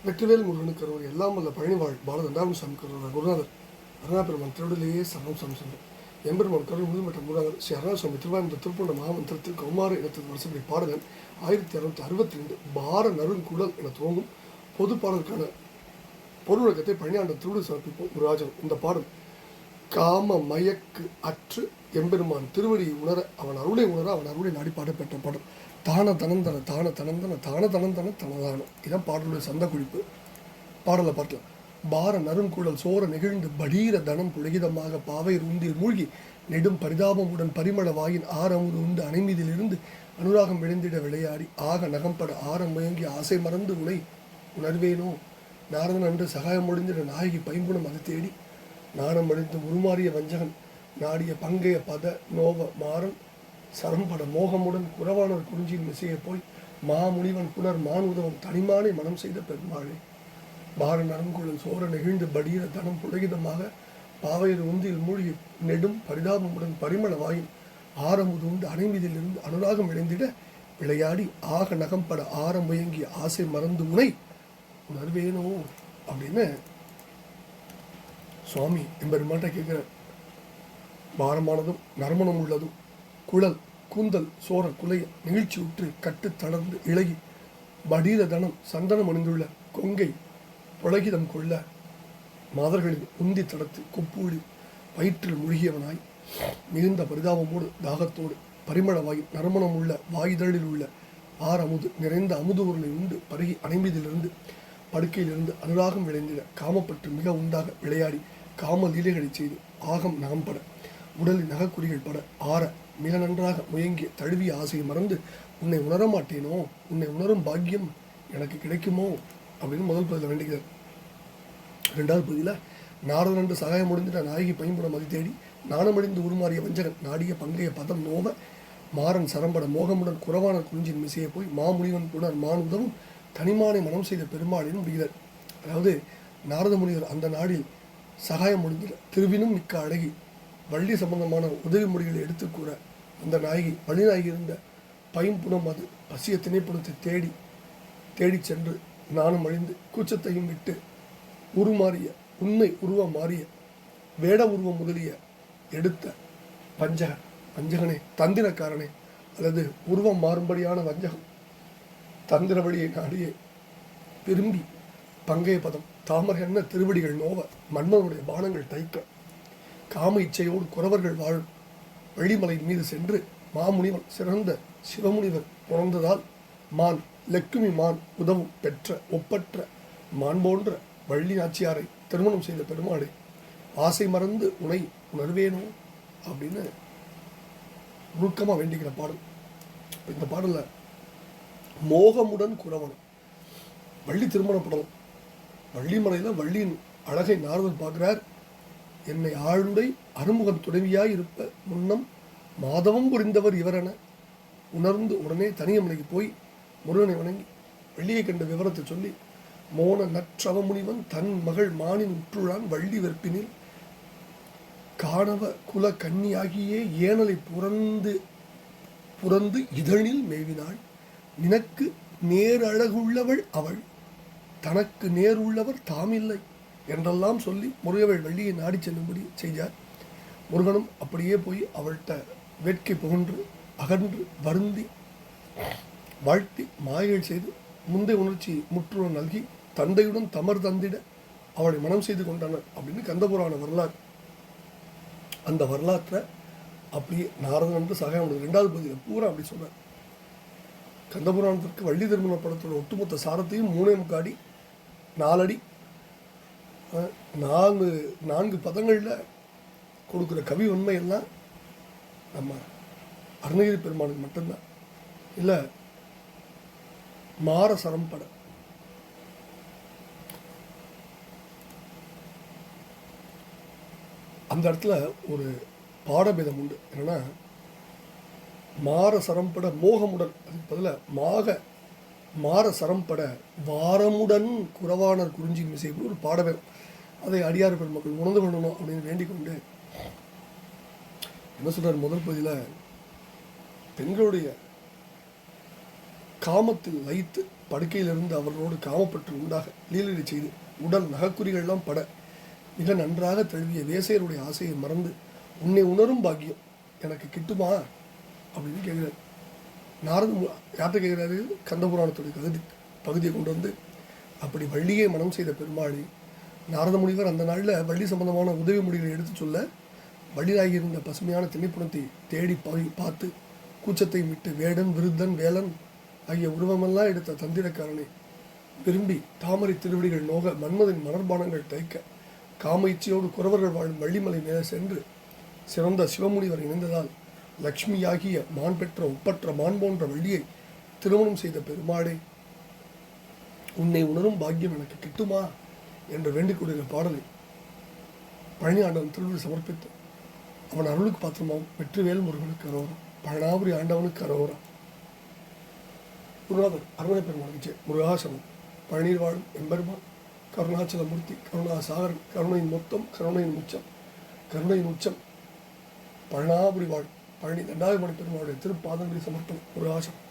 வெற்றிவேல் முருகனுக்கு கருவர் எல்லாம் வல்ல பழனிவாழ் பாரத சாமி கருவர் குருநாதர் அருணாபெருமான் திருவிடையே சரணம் சமசம் எம்பெருமான் கருள் முழுமற்ற முருகர் ஸ்ரீ அருணாசுவாமி திருவாரூர் திருப்பூண்ட மகாமந்திரத்தில் கௌமார இடத்தில் வருஷப்படி பாடலன் 1662 பார நறுங்குழல் என துவங்கும் பொது பாடலுக்கான பொருளகத்தை பழனியாண்ட திருவிழை சமர்ப்பிப்போம் குருராஜன். இந்த பாடல் காம மயக்கு அற்று எம்பெருமான் திருவடியை உணர அவன் அருளை உணர அவன் அருளை நாடி பாடப்பெற்ற பாடல். தான தனந்தன தான தனந்தன தான தனந்தன தனதான இதான் பாடலுடைய சந்த குறிப்பு. பாடலை பார்க்கலாம். பார நறுங்குழல் சோர நெகிழ்ந்து படீர தனம் புலகிதமாக பாவை உந்தில் மூழ்கி நெடும் பரிதாபமுடன் பரிமள வாயின் ஆரமுது உண்டு அணைமீதிலிருந்து அனுராகம் விளைந்திட விளையாடி ஆக நகம்பட ஆரம் முயங்கி ஆசை மறந்து உனை உணர்வேனோ நாரதன் அன்று சகாயம் முடிந்திட நாயகி பைம்புணம் அதை தேடி நாணம் அழிந்து உருமாறிய வஞ்சகன் நாடிய பங்கைய பத நோவ மாறன் சரம்பட மோகமுடன் குறவானர் குறிஞ்சியின் மிசையை போய் மாமுனிவன் புனர் மான் உதவம் தனிமானை மனம் செய்த பெருமாளே. பார நரங்குழல் சோர நெகிழ்ந்து படீர தனம் புலகிதமாக பாவையர் உந்தியில் மூழ்கி நெடும் பரிதாபமுடன் பரிமள வாயின் ஆரமுது உண்டு அணைமீதிலிருந்து அனுராகம் விளைந்திட விளையாடி ஆக நகம்பட ஆரம் முயங்கிய ஆசை மறந்து உனை உணர்வேனோ அப்படின்னு சுவாமி எம்பெருமான்ட்ட கேட்கிறார். பாரமானதும் நறுமணம் உள்ளதும் குழல் கூந்தல் சோர குலைய நிகழ்ச்சி உற்று கட்டு தளர்ந்து இழகி படீர தனம் சந்தனம் அணிந்துள்ள கொங்கை புலகிதம் கொள்ள மாதர்களின் உந்தி தடத்து குப்பூடி வயிற்றில் முழுகியவனாய் மிகுந்த பரிதாபமோடு தாகத்தோடு பரிமளவாய் நறுமணம் உள்ள வாயுதழில் உள்ள அமுது நிறைந்த அமுது உருளை உண்டு பருகி அணைமீதிலிருந்து படுக்கையிலிருந்து அனுராகம் விளைந்திட காமப்பட்டு மிக உண்டாக விளையாடி காம லீலைகளை செய்து ஆகம் நகம்பட உடலின் நகக்குறிகள் பட ஆற மிக நன்றாக முயங்கிய தழுவிய ஆசையை மறந்து உன்னை உணரமாட்டேனோ உன்னை உணரும் பாக்கியம் எனக்கு கிடைக்குமோ அப்படின்னு முதல் பகுதியில் வேண்டுகிறார். ரெண்டாவது பகுதியில் நாரதன் என்று சகாயம் முடிந்துட்ட நாயகி பைம்புணம் அதை தேடி நாணமடைந்து உருமாறிய வஞ்சகன் நாடிய பங்கைய பதம் நோவ மாறன் சரம்பட மோகமுடன் குறவான குறிஞ்சின் மிசையை போய் மாமுனிவன் புனர் மான் உதவும் தனிமானை மனம் செய்த பெருமாளின் முடிகிறார். அதாவது நாரத முனிவர் அந்த நாடில் சகாயம் முடிந்துட திருவினும் மிக்க அழகி வள்ளி சம்பந்தமான உதவி மொழிகளை எடுத்து கூற அந்த நாயகி வழிநாயகி இருந்த பைம்புணம் அது பசிய திணைப்புணத்தை தேடி சென்று நானும் அழிந்து கூச்சத்தையும் விட்டு உருமாறிய உண்மை உருவம் மாறிய வேட உருவம் முதலிய எடுத்த வஞ்சகனே தந்திரக்காரனே அல்லது உருவம் மாறும்படியான வஞ்சகம் தந்திர வழியை நாடியே விரும்பி பங்கைய பதம் தாமரை என்ன திருவடிகள் நோவ மன்மனுடைய பானங்கள் தைக்க காம இச்சையோடு குறவர்கள் வாழும் வள்ளிமலையின் மீது சென்று மாமுனிவன் சிறந்த சிவமுனிவர் பிறந்ததால் மான் லக்குமி மான் உதவும் பெற்ற ஒப்பற்ற மான் போன்ற வள்ளி நாச்சியாரை திருமணம் செய்த பெருமாளை ஆசை மறந்து உனை உணர்வேனோ அப்படின்னு நுணுக்கமாக வேண்டிக்கிற பாடல். இந்த பாடலில் மோகமுடன் குறவனும் வள்ளி திருமணப்படலாம். வள்ளிமலையில் வள்ளியின் அழகை நாரதன் பார்க்கிறார். என்னை ஆளுடை அறுமுகன் துணைவியாய் இருப்ப முன்னம் மாதவம் புரிந்தவர் இவரென உணர்ந்து உடனே தனியமலைக்கு போய் முருகனை வணங்கி வள்ளியை கண்ட விவரத்தை சொல்லி மோன நற்றவமுனிவன் தன் மகள் மானின் உற்றுழான் வள்ளி வெற்பினில் காணவ குல கன்னியாகியே ஏனலை புறந்து இதழில் மேவினாள் நினக்கு நேர் அழகுள்ளவள் அவள் தனக்கு நேர் உள்ளவர் தாமில்லை என்றெல்லாம் சொல்லி முருகவள் வள்ளியை நாடி செல்லும்படி செய்தார். முருகனும் அப்படியே போய் அவள்கிட்ட வேட்கை புகன்று அகன்று வருந்தி வாழ்த்தி மாயல் செய்து முந்தைய உணர்ச்சி முற்றுடன் நல்கி தந்தையுடன் தமர் தந்திட அவளை மனம் செய்து கொண்டனர் அப்படின்னு கந்தபுராண வரலாறு. அந்த வரலாற்றை அப்படியே நாரதன் என்று சகாயம் ரெண்டாவது பகுதியில் பூரா அப்படி சொன்னார். கந்தபுராணத்திற்கு வள்ளி திருமண படத்தோட ஒட்டுமொத்த சாரத்தையும் 3.25 அடி 4 அடி 4 பதங்களில் கொடுக்குற கவி உண்மையெல்லாம் நம்ம அருணகிரி பெருமானுக்கு மட்டும்தான். இல்லை மார சரம்பட அந்த இடத்துல ஒரு பாடபேதம் உண்டு. என்னன்னா மார சரம்பட மோகமுடன் அதுக்கு பதிலாக மார சரம்பட வாரமுடன் குறவானர் குறிஞ்சி மிசை ஒரு பாடபேதம். அதை அடியார் பெருமக்கள் உணர்ந்து கொள்ளணும் அப்படின்னு வேண்டிக் கொண்டு என்ன சொல்றார் முதல் பகுதியில் பெண்களுடைய காமத்தில் லயித்து படுக்கையிலிருந்து அவர்களோடு காமப்பற்று உண்டாக லீலடி செய்து உடல் நகைக்குறிகள்லாம் பட மிக நன்றாக தழுவிய வேசையருடைய ஆசையை மறந்து உன்னை உணரும் பாக்கியம் எனக்கு கிட்டுமா அப்படின்னு கேட்குறாரு. நாரத யார்கிட்ட கேட்குறாரு? கந்தபுராணத்துடைய பகுதியை கொண்டு வந்து அப்படி வள்ளியை மனம் செய்த பெருமாளி நாரத முனிவர் அந்த நாளில் வள்ளி சம்பந்தமான உதவி மொழிகளை எடுத்து சொல்ல வள்ளியாகி இருந்த பசுமையான திணைப்புணத்தை தேடி பார்த்து கூச்சத்தை விட்டு வேடன் விருத்தன் வேலன் ஆகிய உருவமெல்லாம் எடுத்த தந்திரக்காரனை விரும்பி தாமரை திருவடிகள் நோக மன்மதன் மலர்பானங்கள் தைக்க காம இச்சையோடு குறவர்கள் வாழும் வள்ளிமலை மேலே சென்று சிறந்த சிவமுனிவர் இணைந்ததால் லக்ஷ்மியாகிய மான் பெற்ற ஒப்பற்ற மான் போன்ற வள்ளியை திருமணம் செய்த பெருமாளே உன்னை உணரும் பாக்கியம் எனக்கு கிட்டுமா என்று வேண்டிக் கொள்கிற பாடலை பழனி ஆண்டவன் திருவிழா சமர்ப்பித்து அவன் அருளுக்கு பாத்திரமாவும் வெற்றிவேல் முருகனுக்கு அரோரம், பழனாபுரி ஆண்டவனுக்கு அரோரம். குருநாதர் அரவணை பெருமாளுக்கு முருகாசனம். பழனியில் வாழும் எம்பெருமான் கருணாச்சலமூர்த்தி கருணாசாகரன், கருணையின் மொத்தம் கருணையின் உச்சம், கருணையின் உச்சம் பழனாபுரி வாழ் பழனி தண்டாயுமணி பெருமாளுடைய திருப்பாதங்களை சமர்ப்பணம். முருகாசனம்.